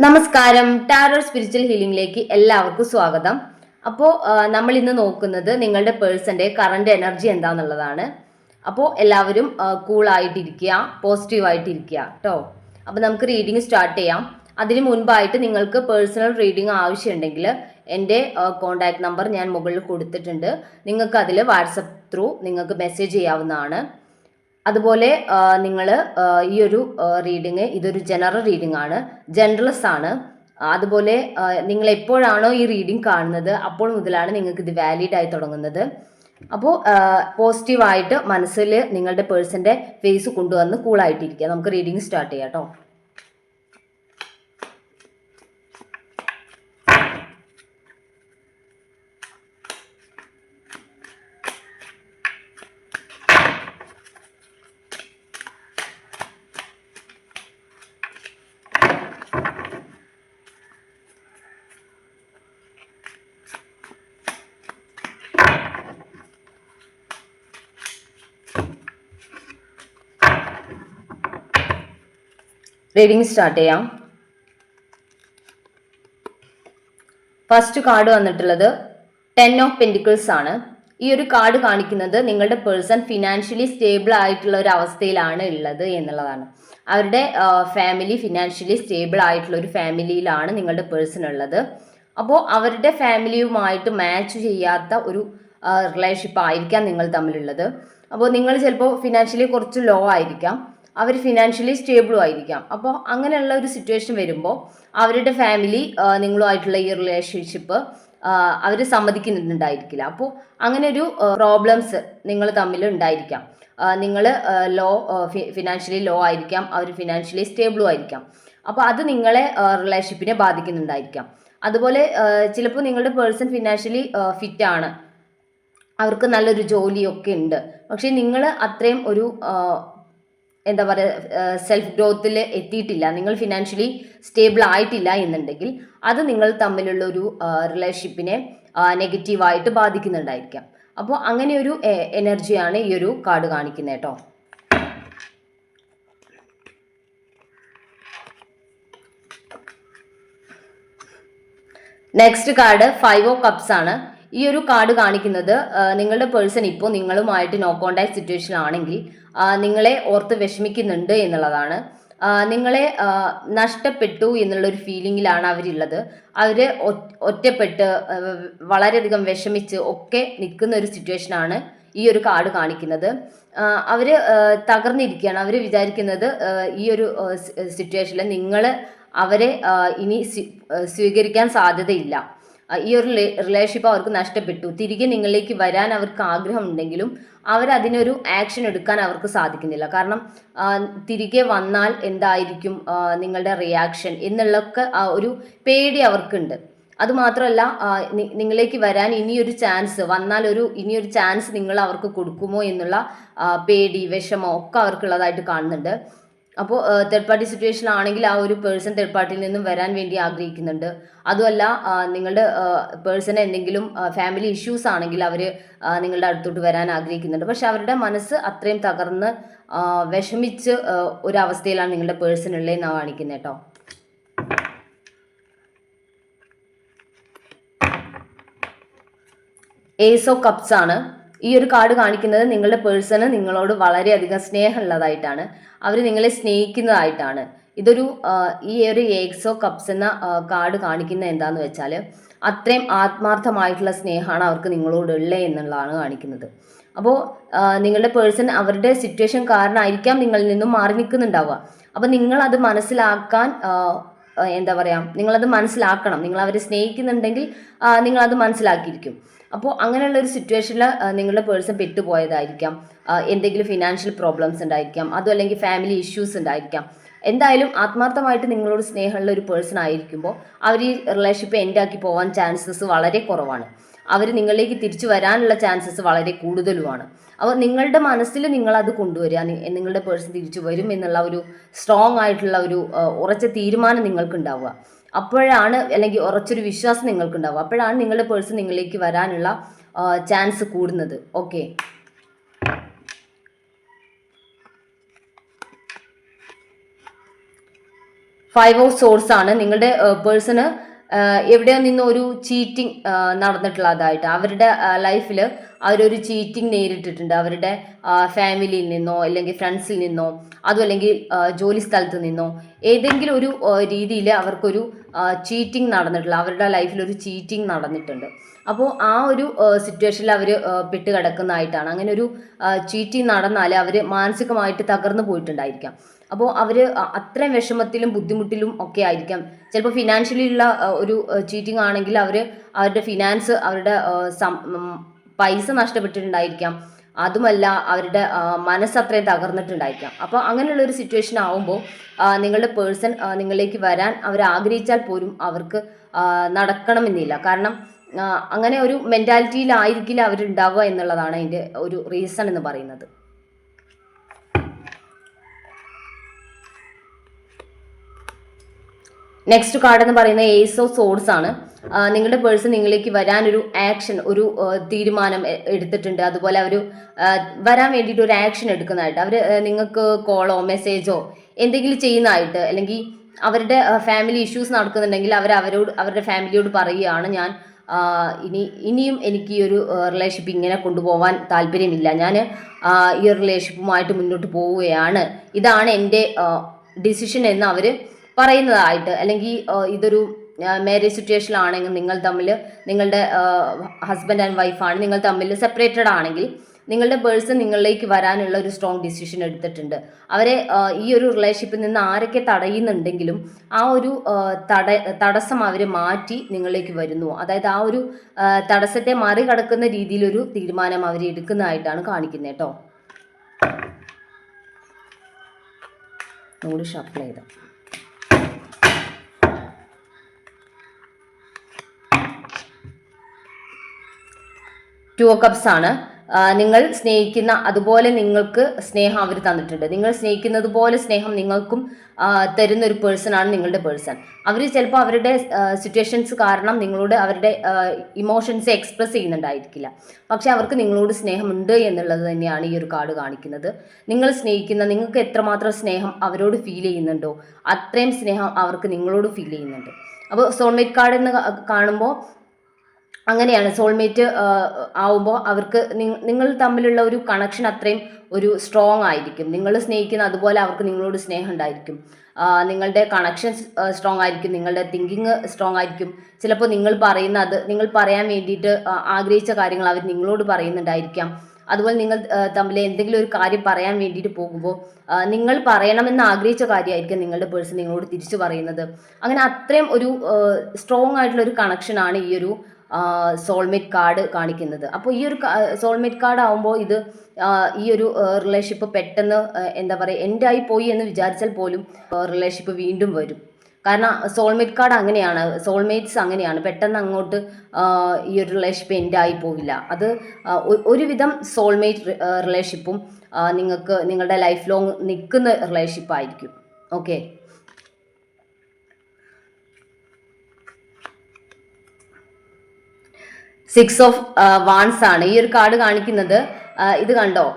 നമസ്കാരം. Tarot spiritual ഹീലിംഗിലേക്ക് എല്ലാവർക്കും സ്വാഗതം. അപ്പോൾ നമ്മൾ ഇന്ന് നോക്കുന്നത് നിങ്ങളുടെ പേഴ്സന്റെ കറണ്ട് എനർജി എന്താന്നുള്ളതാണ്. അപ്പോൾ എല്ലാവരും കൂളായിട്ടിരിക്കുക, പോസിറ്റീവായിട്ടിരിക്കുക കേട്ടോ. അപ്പോൾ നമുക്ക് റീഡിങ് സ്റ്റാർട്ട് ചെയ്യാം. അതിന് മുൻപായിട്ട് നിങ്ങൾക്ക് പേഴ്സണൽ റീഡിങ് ആവശ്യമുണ്ടെങ്കിൽ എൻ്റെ കോൺടാക്ട് നമ്പർ ഞാൻ മുകളിൽ കൊടുത്തിട്ടുണ്ട്. നിങ്ങൾക്ക് അതിൽ വാട്സപ്പ് ത്രൂ നിങ്ങൾക്ക് മെസ്സേജ് ചെയ്യാവുന്നതാണ്. അതുപോലെ നിങ്ങൾ ഈ ഒരു റീഡിങ് ഇതൊരു ജനറൽ റീഡിംഗ് ആണ്, ജനറൽസ് ആണ്. അതുപോലെ നിങ്ങൾ എപ്പോഴാണോ ഈ റീഡിംഗ് കാണുന്നത് അപ്പോൾ മുതലാണ് നിങ്ങൾക്ക് ഇത് വാലിഡ് ആയി തുടങ്ങുന്നത്. അപ്പോൾ പോസിറ്റീവായിട്ട് മനസ്സിൽ നിങ്ങളുടെ പേഴ്സന്റെ ഫേസ് കൊണ്ടുവന്ന് കൂളായിട്ടിരിക്കുക. നമുക്ക് റീഡിംഗ് സ്റ്റാർട്ട് ചെയ്യാം കേട്ടോ. റീഡിംഗ് സ്റ്റാർട്ട് ചെയ്യാം. ഫസ്റ്റ് കാർഡ് വന്നിട്ടുള്ളത് 10 ഓഫ് പെന്റിക്കിൾസ് ആണ്. ഈ ഒരു കാർഡ് കാണിക്കുന്നത് നിങ്ങളുടെ പേഴ്സൺ ഫിനാൻഷ്യലി സ്റ്റേബിൾ ആയിട്ടുള്ള ഒരു അവസ്ഥയിലാണ് ഉള്ളത് എന്നുള്ളതാണ്. അവരുടെ ഫാമിലി ഫിനാൻഷ്യലി സ്റ്റേബിൾ ആയിട്ടുള്ള ഒരു ഫാമിലിയിലാണ് നിങ്ങളുടെ പേഴ്സൺ ഉള്ളത്. അപ്പോൾ അവരുടെ ഫാമിലിയുമായിട്ട് മാച്ച് ചെയ്യാത്ത ഒരു റിലേഷൻഷിപ്പ് ആയിരിക്കാം നിങ്ങൾ തമ്മിലുള്ളത്. അപ്പോൾ നിങ്ങൾ ചിലപ്പോൾ ഫിനാൻഷ്യലി കുറച്ച് ലോ ആയിരിക്കാം, അവർ ഫിനാൻഷ്യലി സ്റ്റേബിളും ആയിരിക്കാം. അപ്പോൾ അങ്ങനെയുള്ള ഒരു സിറ്റുവേഷൻ വരുമ്പോൾ അവരുടെ ഫാമിലി നിങ്ങളുമായിട്ടുള്ള ഈ റിലേഷൻഷിപ്പ് അവർ സമ്മതിക്കുന്നുണ്ടായിരിക്കില്ല. അപ്പോൾ അങ്ങനെ ഒരു പ്രോബ്ലംസ് നിങ്ങൾ തമ്മിൽ ഉണ്ടായിരിക്കാം. നിങ്ങൾ ഫിനാൻഷ്യലി ലോ ആയിരിക്കാം, അവർ ഫിനാൻഷ്യലി സ്റ്റേബിളും ആയിരിക്കാം. അപ്പോൾ അത് നിങ്ങളെ റിലേഷൻഷിപ്പിനെ ബാധിക്കുന്നുണ്ടായിരിക്കാം. അതുപോലെ ചിലപ്പോൾ നിങ്ങളുടെ പേഴ്സൺ ഫിനാൻഷ്യലി ഫിറ്റ് ആണ്, അവർക്ക് നല്ലൊരു ജോലിയൊക്കെ ഉണ്ട്, പക്ഷേ നിങ്ങൾ അത്രയും ഒരു എന്താ പറയുക സെൽഫ് ഗ്രോത്തിൽ എത്തിയിട്ടില്ല, നിങ്ങൾ ഫിനാൻഷ്യലി സ്റ്റേബിൾ ആയിട്ടില്ല എന്നുണ്ടെങ്കിൽ അത് നിങ്ങൾ തമ്മിലുള്ള ഒരു റിലേഷൻഷിപ്പിനെ നെഗറ്റീവായിട്ട് ബാധിക്കുന്നുണ്ടായിരിക്കാം. അപ്പോൾ അങ്ങനെ ഒരു എനർജിയാണ് ഈ ഒരു കാർഡ് കാണിക്കുന്നത് കേട്ടോ. നെക്സ്റ്റ് കാർഡ് 5 ഓഫ് കപ്സ് ആണ്. ഈ ഒരു കാർഡ് കാണിക്കുന്നത് നിങ്ങളുടെ പേഴ്സൺ ഇപ്പോൾ നിങ്ങളുമായിട്ട് നോ കോണ്ടാക്ട് സിറ്റുവേഷൻ ആണെങ്കിൽ നിങ്ങളെ ഓർത്ത് വിഷമിക്കുന്നുണ്ട് എന്നുള്ളതാണ്. നിങ്ങളെ നഷ്ടപ്പെട്ടു എന്നുള്ളൊരു ഫീലിങ്ങിലാണ് അവരുള്ളത്. അവർ ഒറ്റപ്പെട്ട് വളരെയധികം വിഷമിച്ച് ഒക്കെ നിൽക്കുന്ന ഒരു സിറ്റുവേഷനാണ് ഈ ഒരു കാർഡ് കാണിക്കുന്നത്. അവർ തകർന്നിരിക്കുകയാണ്. അവർ വിചാരിക്കുന്നത് ഈ ഒരു സിറ്റുവേഷനിൽ നിങ്ങൾ അവരെ ഇനി സ്വീകരിക്കാൻ സാധ്യതയില്ല. ഈ ഒരു റിലേഷൻഷിപ്പ് അവർക്ക് നഷ്ടപ്പെട്ടു. തിരികെ നിങ്ങളിലേക്ക് വരാൻ അവർക്ക് ആഗ്രഹം ഉണ്ടെങ്കിലും അവരതിനൊരു ആക്ഷൻ എടുക്കാൻ അവർക്ക് സാധിക്കുന്നില്ല. കാരണം തിരികെ വന്നാൽ എന്തായിരിക്കും നിങ്ങളുടെ റിയാക്ഷൻ എന്നുള്ളൊക്കെ ഒരു പേടി അവർക്കുണ്ട്. അതുമാത്രമല്ല നിങ്ങളിലേക്ക് വരാൻ ഇനിയൊരു ചാൻസ് വന്നാൽ ഇനിയൊരു ചാൻസ് നിങ്ങൾ അവർക്ക് കൊടുക്കുമോ എന്നുള്ള പേടി, വിഷമം ഒക്കെ അവർക്കുള്ളതായിട്ട് കാണുന്നുണ്ട്. അപ്പോൾ തേർഡ് പാർട്ടി സിറ്റുവേഷൻ ആണെങ്കിൽ ആ ഒരു പേഴ്സൺ തേർഡ് പാർട്ടിയിൽ നിന്നും വരാൻ വേണ്ടി ആഗ്രഹിക്കുന്നുണ്ട്. അതുമല്ല നിങ്ങളുടെ പേഴ്സണ് എന്തെങ്കിലും ഫാമിലി ഇഷ്യൂസ് ആണെങ്കിൽ അവർ നിങ്ങളുടെ അടുത്തോട്ട് വരാൻ ആഗ്രഹിക്കുന്നുണ്ട്. പക്ഷെ അവരുടെ മനസ്സ് അത്രയും തകർന്ന് വിഷമിച്ച് ഒരവസ്ഥയിലാണ് നിങ്ങളുടെ പേഴ്സൺ ഉള്ളതെന്നാണ് കാണിക്കുന്നത് കേട്ടോ. ഏസ് ഓഫ് കപ്സ് ആണ്. ഈ ഒരു കാർഡ് കാണിക്കുന്നത് നിങ്ങളുടെ പേഴ്സണ് നിങ്ങളോട് വളരെയധികം സ്നേഹമുള്ളതായിട്ടാണ്, അവർ നിങ്ങളെ സ്നേഹിക്കുന്നതായിട്ടാണ്. ഇതൊരു ഈ ഒരു ഏസ് ഓഫ് കപ്സ് എന്ന കാർഡ് കാണിക്കുന്നത് എന്താണെന്ന് വെച്ചാൽ അത്രയും ആത്മാർത്ഥമായിട്ടുള്ള സ്നേഹമാണ് അവർക്ക് നിങ്ങളോട് ഉള്ളത് എന്നുള്ളതാണ് കാണിക്കുന്നത്. അപ്പോൾ നിങ്ങളുടെ പേഴ്സൺ അവരുടെ സിറ്റുവേഷൻ കാരണമായിരിക്കാം നിങ്ങളിൽ നിന്നും മാറി നിൽക്കുന്നുണ്ടാവുക. അപ്പോൾ നിങ്ങളത് മനസ്സിലാക്കാൻ എന്താ പറയുക, നിങ്ങളത് മനസ്സിലാക്കണം. നിങ്ങൾ അവരെ സ്നേഹിക്കുന്നുണ്ടെങ്കിൽ നിങ്ങളത് മനസ്സിലാക്കിയിരിക്കും. അപ്പോൾ അങ്ങനെയുള്ള ഒരു സിറ്റുവേഷനിൽ നിങ്ങളുടെ പേഴ്സൺ പെട്ടുപോയതായിരിക്കാം. എന്തെങ്കിലും ഫിനാൻഷ്യൽ പ്രോബ്ലംസ് ഉണ്ടായിരിക്കാം, അതും അല്ലെങ്കിൽ ഫാമിലി ഇഷ്യൂസ് ഉണ്ടായിരിക്കാം. എന്തായാലും ആത്മാർത്ഥമായിട്ട് നിങ്ങളോട് സ്നേഹമുള്ള ഒരു പേഴ്സൺ ആയിരിക്കുമ്പോൾ അവർ ഈ റിലേഷൻഷിപ്പ് എൻഡ് ആക്കി പോകാൻ ചാൻസസ് വളരെ കുറവാണ്. അവർ നിങ്ങളിലേക്ക് തിരിച്ചു വരാനുള്ള ചാൻസസ് വളരെ കൂടുതലുമാണ്. അപ്പോൾ നിങ്ങളുടെ മനസ്സിൽ നിങ്ങളത് കൊണ്ടുവരിക, നിങ്ങളുടെ പേഴ്സൺ തിരിച്ചു വരും എന്നുള്ള ഒരു സ്ട്രോങ് ആയിട്ടുള്ള ഒരു ഉറച്ച തീരുമാനം നിങ്ങൾക്കുണ്ടാവുക. അപ്പോഴാണ്, അല്ലെങ്കിൽ ഉറച്ചൊരു വിശ്വാസം നിങ്ങൾക്കുണ്ടാവുക. അപ്പോഴാണ് നിങ്ങളുടെ പേഴ്സൺ നിങ്ങളിലേക്ക് വരാനുള്ള ചാൻസ് കൂടുന്നത്. ഓക്കെ, ഫൈവ് ഓഫ് സോഴ്സ് ആണ്. നിങ്ങളുടെ പേഴ്സണ് എവിടെയോ നിന്ന് ഒരു ചീറ്റിംഗ് നടന്നിട്ടുള്ളതായിട്ട് അവരുടെ ലൈഫിൽ അവരൊരു ചീറ്റിംഗ് നേരിട്ടിട്ടുണ്ട്. അവരുടെ ഫാമിലിയിൽ നിന്നോ അല്ലെങ്കിൽ ഫ്രണ്ട്സിൽ നിന്നോ അതും അല്ലെങ്കിൽ ജോലി സ്ഥലത്ത് നിന്നോ ഏതെങ്കിലും ഒരു രീതിയിൽ അവർക്കൊരു ചീറ്റിംഗ് നടന്നിട്ടുള്ള അവരുടെ ലൈഫിൽ ഒരു ചീറ്റിംഗ് നടന്നിട്ടുണ്ട്. അപ്പോൾ ആ ഒരു സിറ്റുവേഷനിൽ അവർ പെട്ട് കിടക്കുന്നതായിട്ടാണ്. അങ്ങനെ ഒരു ചീറ്റിംഗ് നടന്നാൽ അവർ മാനസികമായിട്ട് തകർന്നു പോയിട്ടുണ്ടായിരിക്കാം. അപ്പോൾ അവർ അത്രയും വിഷമത്തിലും ബുദ്ധിമുട്ടിലും ഒക്കെ ആയിരിക്കാം. ചിലപ്പോൾ ഫിനാൻഷ്യലി ഉള്ള ഒരു ചീറ്റിംഗ് ആണെങ്കിൽ അവരുടെ ഫിനാൻസ് അവരുടെ പൈസ നഷ്ടപ്പെട്ടിട്ടുണ്ടായിരിക്കാം. അതുമല്ല അവരുടെ മനസ്സ് അത്രയും തകർന്നിട്ടുണ്ടായിരിക്കാം. അപ്പോൾ അങ്ങനെയുള്ള ഒരു സിറ്റുവേഷൻ ആവുമ്പോൾ നിങ്ങളുടെ പേഴ്സൺ നിങ്ങളിലേക്ക് വരാൻ അവർ ആഗ്രഹിച്ചാൽ പോലും അവർക്ക് നടക്കണമെന്നില്ല. കാരണം അങ്ങനെ ഒരു മെൻറ്റാലിറ്റിയിലായിരിക്കില്ല അവരുണ്ടാവുക എന്നുള്ളതാണ് അതിൻ്റെ ഒരു റീസൺ എന്ന് പറയുന്നത്. നെക്സ്റ്റ് കാർഡ് എന്ന് പറയുന്നത് ഏസ് ഓഫ് സോർഡ്സ് ആണ്. നിങ്ങളുടെ പേഴ്സൺ നിങ്ങളിലേക്ക് വരാനൊരു ആക്ഷൻ ഒരു തീരുമാനം എടുത്തിട്ടുണ്ട്. അതുപോലെ അവർ വരാൻ വേണ്ടിയിട്ട് ഒരു ആക്ഷൻ എടുക്കുന്നതായിട്ട് അവർ നിങ്ങൾക്ക് കോളോ മെസ്സേജോ എന്തെങ്കിലും ചെയ്യുന്നതായിട്ട്, അല്ലെങ്കിൽ അവരുടെ ഫാമിലി ഇഷ്യൂസ് നടക്കുന്നുണ്ടെങ്കിൽ അവരുടെ ഫാമിലിയോട് പറയുകയാണ്, ഞാൻ ഇനിയും എനിക്ക് ഈ ഒരു റിലേഷൻഷിപ്പ് ഇങ്ങനെ കൊണ്ടുപോകാൻ താല്പര്യമില്ല, ഞാൻ ഈ ഒരു റിലേഷൻഷിപ്പുമായിട്ട് മുന്നോട്ട് പോവുകയാണ്, ഇതാണ് എൻ്റെ ഡിസിഷൻ എന്ന് അവർ പറയുന്നതായിട്ട്. അല്ലെങ്കിൽ ഇതൊരു മാരേജ് സിറ്റുവേഷനിലാണെങ്കിൽ നിങ്ങളുടെ ഹസ്ബൻഡ് ആൻഡ് വൈഫാണ്, നിങ്ങൾ തമ്മിൽ സെപ്പറേറ്റഡ് ആണെങ്കിൽ നിങ്ങളുടെ പേഴ്സൺ നിങ്ങളിലേക്ക് വരാനുള്ള ഒരു സ്ട്രോങ് ഡിസിഷൻ എടുത്തിട്ടുണ്ട്. അവരെ ഈ ഒരു റിലേഷൻഷിപ്പിൽ നിന്ന് ആരൊക്കെ തടയുന്നുണ്ടെങ്കിലും ആ ഒരു തടസ്സം അവർ മാറ്റി നിങ്ങളിലേക്ക് വരുന്നു. അതായത് ആ ഒരു തടസ്സത്തെ മറികടക്കുന്ന രീതിയിലൊരു തീരുമാനം അവർ എടുക്കുന്നതായിട്ടാണ് കാണിക്കുന്നത് കേട്ടോ. കൂടി ഷഫിൾ ചെയ്ത ടു ഓഫ് കപ്സ് ആണ്. നിങ്ങൾ സ്നേഹിക്കുന്ന അതുപോലെ നിങ്ങൾക്ക് സ്നേഹം അവർ തന്നിട്ടുണ്ട്. നിങ്ങൾ സ്നേഹിക്കുന്നത് പോലെ സ്നേഹം നിങ്ങൾക്കും തരുന്ന ഒരു പേഴ്സണാണ് നിങ്ങളുടെ പേഴ്സൺ. അവർ ചിലപ്പോൾ അവരുടെ സിറ്റുവേഷൻസ് കാരണം നിങ്ങളോട് അവരുടെ ഇമോഷൻസ് എക്സ്പ്രസ് ചെയ്യുന്നുണ്ടായിരിക്കില്ല. പക്ഷെ അവർക്ക് നിങ്ങളോട് സ്നേഹമുണ്ട് എന്നുള്ളത് തന്നെയാണ് ഈ ഒരു കാർഡ് കാണിക്കുന്നത്. നിങ്ങൾക്ക് എത്രമാത്രം സ്നേഹം അവരോട് ഫീൽ ചെയ്യുന്നുണ്ടോ അത്രയും സ്നേഹം അവർക്ക് നിങ്ങളോട് ഫീൽ ചെയ്യുന്നുണ്ട്. അപ്പോൾ സോൾമേറ്റ് കാർഡ് എന്ന് കാണുമ്പോൾ അങ്ങനെയാണ്. സോൾമേറ്റ് ആവുമ്പോൾ അവർക്ക് നിങ്ങൾ തമ്മിലുള്ള ഒരു കണക്ഷൻ അത്രയും ഒരു സ്ട്രോങ് ആയിരിക്കും. നിങ്ങൾ സ്നേഹിക്കുന്ന അതുപോലെ അവർക്ക് നിങ്ങളോട് സ്നേഹം ഉണ്ടായിരിക്കും. നിങ്ങളുടെ കണക്ഷൻ സ്ട്രോങ് ആയിരിക്കും, നിങ്ങളുടെ തിങ്കിങ് സ്ട്രോങ് ആയിരിക്കും. ചിലപ്പോൾ നിങ്ങൾ പറയാൻ വേണ്ടിയിട്ട് ആഗ്രഹിച്ച കാര്യങ്ങൾ അവർ നിങ്ങളോട് പറയുന്നുണ്ടായിരിക്കാം. അതുപോലെ നിങ്ങൾ തമ്മിൽ എന്തെങ്കിലും ഒരു കാര്യം പറയാൻ വേണ്ടിയിട്ട് പോകുമ്പോൾ നിങ്ങൾ പറയണമെന്ന് ആഗ്രഹിച്ച കാര്യമായിരിക്കും നിങ്ങളുടെ പേഴ്സൺ നിങ്ങളോട് തിരിച്ചു പറയുന്നത്. അങ്ങനെ അത്രയും ഒരു സ്ട്രോങ് ആയിട്ടുള്ള ഒരു കണക്ഷനാണ് ഈ ഒരു സോൾമേറ്റ് കാർഡ് കാണിക്കുന്നത്. അപ്പോൾ ഈ ഒരു സോൾമേറ്റ് കാർഡ് ആവുമ്പോൾ ഇത് ഈ ഒരു റിലേഷൻഷിപ്പ് പെട്ടെന്ന് എന്താ പറയുക എൻഡായി പോയി എന്ന് വിചാരിച്ചാൽ പോലും റിലേഷൻഷിപ്പ് വീണ്ടും വരും. കാരണം സോൾമേറ്റ് കാർഡ് അങ്ങനെയാണ്, സോൾമേറ്റ്സ് അങ്ങനെയാണ്, പെട്ടെന്ന് അങ്ങോട്ട് ഈ ഒരു റിലേഷൻഷിപ്പ് എൻഡായി പോവില്ല. അത് ഒരുവിധം സോൾമേറ്റ് റിലേഷൻഷിപ്പും നിങ്ങൾക്ക് നിങ്ങളുടെ ലൈഫ് ലോങ് നിൽക്കുന്ന റിലേഷൻഷിപ്പ് ആയിരിക്കും. ഓക്കെ, സിക്സ് ഓഫ് വാൻസ് ആണ് ഈ ഒരു കാർഡ് കാണിക്കുന്നത്. ഇത് കണ്ടോ,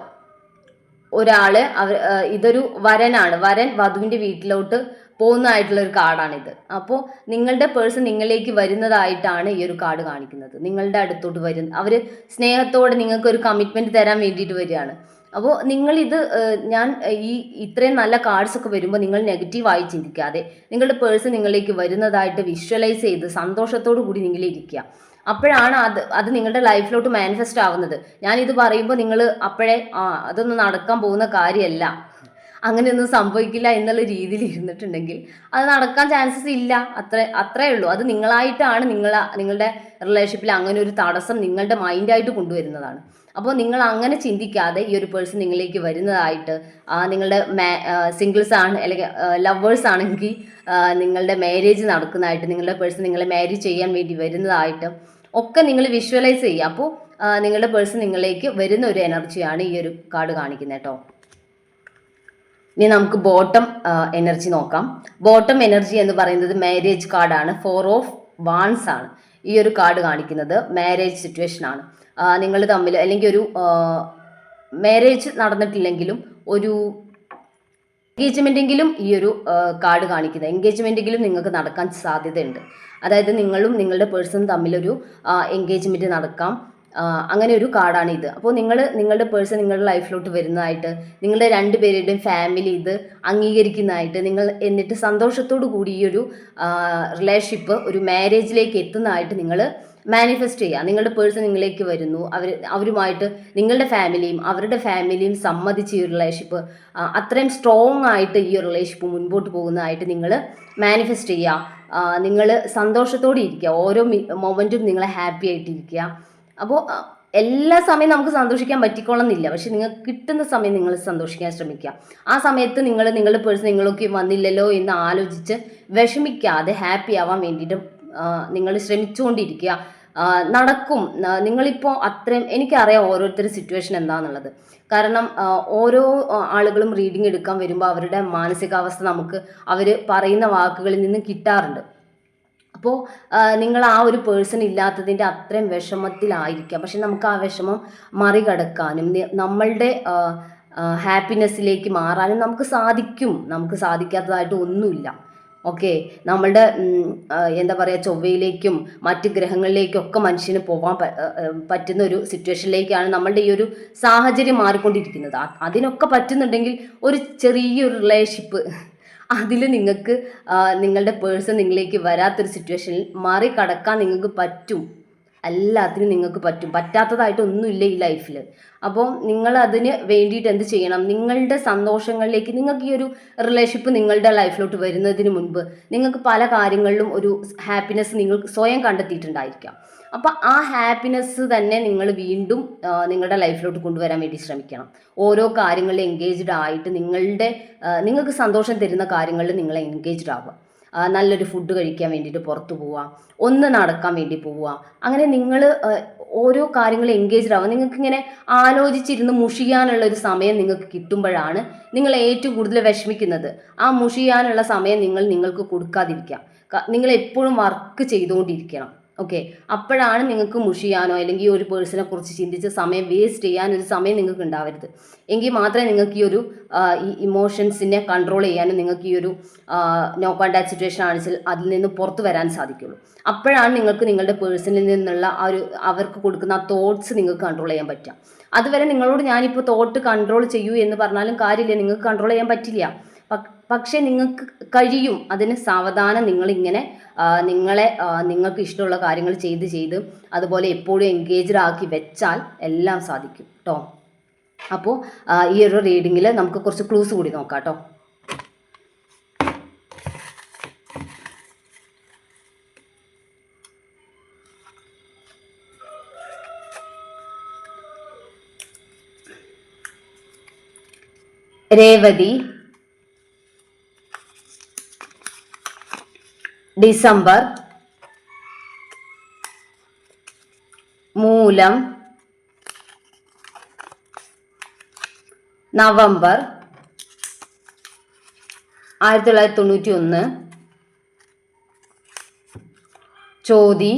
ഇതൊരു വരനാണ്. വരൻ വധുവിൻ്റെ വീട്ടിലോട്ട് പോകുന്നതായിട്ടുള്ള ഒരു കാർഡാണിത്. അപ്പോൾ നിങ്ങളുടെ പേഴ്സൺ നിങ്ങളിലേക്ക് വരുന്നതായിട്ടാണ് ഈ ഒരു കാർഡ് കാണിക്കുന്നത്. നിങ്ങളുടെ അടുത്തോട്ട് അവർ സ്നേഹത്തോടെ നിങ്ങൾക്ക് ഒരു കമ്മിറ്റ്മെൻറ്റ് തരാൻ വേണ്ടിയിട്ട് വരികയാണ്. അപ്പോൾ ഞാൻ ഇത്രയും നല്ല കാർഡ്സ് ഒക്കെ വരുമ്പോൾ നിങ്ങൾ നെഗറ്റീവായി ചിന്തിക്കാതെ നിങ്ങളുടെ പേഴ്സൺ നിങ്ങളിലേക്ക് വരുന്നതായിട്ട് വിഷ്വലൈസ് ചെയ്ത് സന്തോഷത്തോടു കൂടി നിങ്ങളിരിക്കുക. അപ്പോഴാണ് അത് നിങ്ങളുടെ ലൈഫിലോട്ട് മാനിഫെസ്റ്റ് ആവുന്നത്. ഞാനിത് പറയുമ്പോൾ നിങ്ങൾ അപ്പോഴേ അതൊന്നും നടക്കാൻ പോകുന്ന കാര്യമല്ല, അങ്ങനെയൊന്നും സംഭവിക്കില്ല എന്നുള്ള രീതിയിൽ ഇരുന്നിട്ടുണ്ടെങ്കിൽ അത് നടക്കാൻ ചാൻസസ് ഇല്ല. അത്രേ ഉള്ളൂ. അത് നിങ്ങളായിട്ടാണ് നിങ്ങളുടെ റിലേഷൻഷിപ്പിൽ അങ്ങനെ ഒരു തടസ്സം നിങ്ങളുടെ മൈൻഡായിട്ട് കൊണ്ടുവരുന്നതാണ്. അപ്പോൾ നിങ്ങൾ അങ്ങനെ ചിന്തിക്കാതെ ഈ ഒരു പേഴ്സൺ നിങ്ങളിലേക്ക് വരുന്നതായിട്ട്, നിങ്ങളുടെ സിംഗിൾസ് ആണ് അല്ലെങ്കിൽ ലവേഴ്സ് ആണെങ്കിൽ നിങ്ങളുടെ മാരേജ് നടക്കുന്നതായിട്ട്, നിങ്ങളുടെ പേഴ്സൺ നിങ്ങളെ മാരേജ് ചെയ്യാൻ വേണ്ടി വരുന്നതായിട്ട് ഒക്കെ നിങ്ങൾ വിഷ്വലൈസ് ചെയ്യുക. അപ്പോൾ നിങ്ങളുടെ പേഴ്സൺ നിങ്ങളിലേക്ക് വരുന്ന ഒരു എനർജിയാണ് ഈ ഒരു കാർഡ് കാണിക്കുന്നത് കേട്ടോ. ഇനി നമുക്ക് ബോട്ടം എനർജി നോക്കാം. ബോട്ടം എനർജി എന്ന് പറയുന്നത് മാരേജ് കാർഡാണ്. 4 ഓഫ് വാൻസ് ആണ് ഈ ഒരു കാർഡ് കാണിക്കുന്നത്. മാരേജ് സിറ്റുവേഷൻ ആണ്. നിങ്ങൾ തമ്മിൽ അല്ലെങ്കിൽ ഒരു മാരേജ് നടന്നിട്ടില്ലെങ്കിലും ഒരു എൻഗേജ്മെൻറ്റെങ്കിലും ഈ ഒരു കാർഡ് കാണിക്കുന്നത് എൻഗേജ്മെൻറ്റെങ്കിലും നിങ്ങൾക്ക് നടക്കാൻ സാധ്യതയുണ്ട്. അതായത് നിങ്ങളും നിങ്ങളുടെ പേഴ്സണും തമ്മിലൊരു എൻഗേജ്മെൻറ്റ് നടക്കാം. അങ്ങനെ ഒരു കാർഡാണ് ഇത്. അപ്പോൾ നിങ്ങളുടെ പേഴ്സൺ നിങ്ങളുടെ ലൈഫിലോട്ട് വരുന്നതായിട്ട്, നിങ്ങളുടെ രണ്ടുപേരുടെയും ഫാമിലി ഇത് അംഗീകരിക്കുന്നതായിട്ട്, എന്നിട്ട് സന്തോഷത്തോടു കൂടി ഈ ഒരു റിലേഷൻഷിപ്പ് ഒരു മാരേജിലേക്ക് എത്തുന്നതായിട്ട് നിങ്ങൾ മാനിഫെസ്റ്റ് ചെയ്യുക. നിങ്ങളുടെ പേഴ്സൺ നിങ്ങളിലേക്ക് വരുന്നു, അവരുമായിട്ട് നിങ്ങളുടെ ഫാമിലിയും അവരുടെ ഫാമിലിയും സമ്മതിച്ച് ഈ റിലേഷൻഷിപ്പ് അത്രയും സ്ട്രോങ് ആയിട്ട് ഈ റിലേഷൻഷിപ്പ് മുൻപോട്ട് പോകുന്നതായിട്ട് നിങ്ങൾ മാനിഫെസ്റ്റ് ചെയ്യുക. നിങ്ങൾ സന്തോഷത്തോടെ ഇരിക്കുക, ഓരോ മൊമെൻറ്റും നിങ്ങൾ ഹാപ്പി ആയിട്ടിരിക്കുക. അപ്പോൾ എല്ലാ സമയം നമുക്ക് സന്തോഷിക്കാൻ പറ്റിക്കോളന്നില്ല, പക്ഷെ നിങ്ങൾക്ക് കിട്ടുന്ന സമയം നിങ്ങൾ സന്തോഷിക്കാൻ ശ്രമിക്കുക. ആ സമയത്ത് നിങ്ങളുടെ പേഴ്സൺ നിങ്ങളൊക്കെ വന്നില്ലല്ലോ എന്ന് ആലോചിച്ച് വിഷമിക്കാതെ ഹാപ്പി ആവാൻ വേണ്ടിയിട്ട് നിങ്ങൾ ശ്രമിച്ചുകൊണ്ടിരിക്കുക. നടക്കും. നിങ്ങളിപ്പോൾ അത്രയും, എനിക്കറിയാം ഓരോരുത്തരുടെ സിറ്റുവേഷൻ എന്താണെന്നുള്ളത്. കാരണം ഓരോ ആളുകളും റീഡിംഗ് എടുക്കാൻ വരുമ്പോൾ അവരുടെ മാനസികാവസ്ഥ നമുക്ക് അവർ പറയുന്ന വാക്കുകളിൽ നിന്ന് കിട്ടാറുണ്ട്. അപ്പോൾ നിങ്ങൾ ആ ഒരു പേഴ്സൺ ഇല്ലാത്തതിൻ്റെ അത്രയും വിഷമത്തിലായിരിക്കാം. പക്ഷെ നമുക്ക് ആ വിഷമം മറികടക്കാനും നമ്മളുടെ ഹാപ്പിനെസ്സിലേക്ക് മാറാനും നമുക്ക് സാധിക്കും. നമുക്ക് സാധിക്കാത്തതായിട്ട് ഒന്നുമില്ല. ഓക്കെ, നമ്മളുടെ എന്താ പറയുക, ചൊവ്വയിലേക്കും മറ്റ് ഗ്രഹങ്ങളിലേക്കും ഒക്കെ മനുഷ്യന് പോകാൻ പറ്റുന്ന ഒരു സിറ്റുവേഷനിലേക്കാണ് നമ്മളുടെ ഈ ഒരു സാഹചര്യം മാറിക്കൊണ്ടിരിക്കുന്നത്. അതിനൊക്കെ പറ്റുന്നുണ്ടെങ്കിൽ ഒരു ചെറിയൊരു റിലേഷൻഷിപ്പ്, അതിൽ നിങ്ങൾക്ക് നിങ്ങളുടെ പേഴ്സൺ നിങ്ങളിലേക്ക് വരാത്തൊരു സിറ്റുവേഷനിൽ മറികടക്കാൻ നിങ്ങൾക്ക് പറ്റും. എല്ലാത്തിനും നിങ്ങൾക്ക് പറ്റും. പറ്റാത്തതായിട്ട് ഒന്നുമില്ല ഈ ലൈഫിൽ. അപ്പോൾ നിങ്ങൾ അതിന് വേണ്ടിയിട്ട് എന്ത് ചെയ്യണം? നിങ്ങളുടെ സന്തോഷങ്ങളിലേക്ക്, നിങ്ങൾക്ക് ഈ ഒരു റിലേഷൻഷിപ്പ് നിങ്ങളുടെ ലൈഫിലോട്ട് വരുന്നതിന് മുൻപ് നിങ്ങൾക്ക് പല കാര്യങ്ങളിലും ഒരു ഹാപ്പിനെസ് നിങ്ങൾ സ്വയം കണ്ടെത്തിയിട്ടുണ്ടായിരിക്കാം. അപ്പോൾ ആ ഹാപ്പിനെസ് തന്നെ നിങ്ങൾ വീണ്ടും നിങ്ങളുടെ ലൈഫിലോട്ട് കൊണ്ടുവരാൻ വേണ്ടി ശ്രമിക്കണം. ഓരോ കാര്യങ്ങളിൽ എൻഗേജ്ഡ് ആയിട്ട് നിങ്ങൾക്ക് സന്തോഷം തരുന്ന കാര്യങ്ങളിൽ നിങ്ങൾ എൻഗേജ്ഡ് ആവുക. നല്ലൊരു ഫുഡ് കഴിക്കാൻ വേണ്ടിയിട്ട് പുറത്തു പോവുക, ഒന്ന് നടക്കാൻ വേണ്ടി പോവുക. അങ്ങനെ നിങ്ങൾ ഓരോ കാര്യങ്ങളും എൻഗേജ്ഡ് ആവുക. നിങ്ങൾക്കിങ്ങനെ ആലോചിച്ചിരുന്ന് മുഷിയാനുള്ള ഒരു സമയം നിങ്ങൾക്ക് കിട്ടുമ്പോഴാണ് നിങ്ങൾ ഏറ്റവും കൂടുതൽ വിഷമിക്കുന്നത്. ആ മുഷിയാനുള്ള സമയം നിങ്ങൾക്ക് കൊടുക്കാതിരിക്കുക. നിങ്ങൾ എപ്പോഴും വർക്ക് ചെയ്തുകൊണ്ടിരിക്കണം. ഓക്കെ, അപ്പോഴാണ് നിങ്ങൾക്ക് മുഷിയാനോ അല്ലെങ്കിൽ ഈ ഒരു പേഴ്സണെ കുറിച്ച് ചിന്തിച്ച് സമയം വേസ്റ്റ് ചെയ്യാനൊരു സമയം നിങ്ങൾക്ക് ഉണ്ടാവരുത്. എങ്കിൽ മാത്രമേ നിങ്ങൾക്ക് ഈ ഒരു ഈ ഇമോഷൻസിനെ കൺട്രോൾ ചെയ്യാനും നിങ്ങൾക്ക് ഈ ഒരു നോ കോൺടാക്ട് സിറ്റുവേഷൻ ആണെങ്കിൽ അതിൽ നിന്ന് പുറത്തു വരാൻ സാധിക്കുള്ളൂ. അപ്പോഴാണ് നിങ്ങൾക്ക് നിങ്ങളുടെ പേഴ്സണിൽ നിന്നുള്ള ആ ഒരു അവർക്ക് കൊടുക്കുന്ന ആ തോട്ട്സ് നിങ്ങൾക്ക് കൺട്രോൾ ചെയ്യാൻ പറ്റുക. അതുവരെ നിങ്ങളോട് ഞാനിപ്പോൾ തോട്ട് കൺട്രോൾ ചെയ്യൂ എന്ന് പറഞ്ഞാലും കാര്യമില്ല, നിങ്ങൾക്ക് കൺട്രോൾ ചെയ്യാൻ പറ്റില്ല. പക്ഷേ നിങ്ങൾക്ക് കഴിയും. അതിന് സാവധാനം നിങ്ങളിങ്ങനെ നിങ്ങൾക്ക് ഇഷ്ടമുള്ള കാര്യങ്ങൾ ചെയ്ത് അതുപോലെ എപ്പോഴും എൻഗേജ്ഡ് ആക്കി വെച്ചാൽ എല്ലാം സാധിക്കും കേട്ടോ. അപ്പോൾ ഈ ഒരു റീഡിങ്ങിൽ നമുക്ക് കുറച്ച് ക്ലൂസ് കൂടി നോക്കാം കേട്ടോ. രേവതി, ഡിസംബർ, മൂലം, നവംബർ 1991, ചോതി,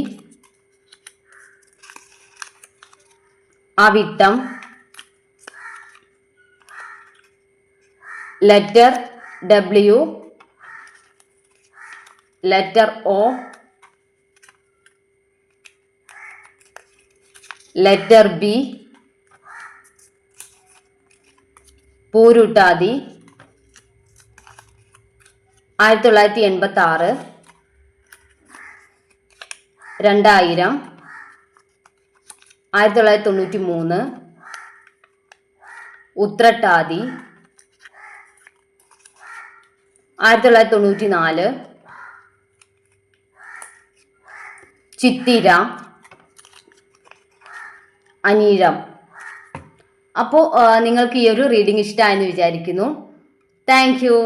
അവിട്ടം, letter W, letter O, letter B, പൂരുട്ടാതി 1986, 2000, 1993, ഉത്രട്ടാതി 1994, ചിത്തിര, അനീഴം. അപ്പോൾ നിങ്ങൾക്ക് ഈ ഒരു റീഡിംഗ് ഇഷ്ടമായെന്ന് വിചാരിക്കുന്നു. Thank U.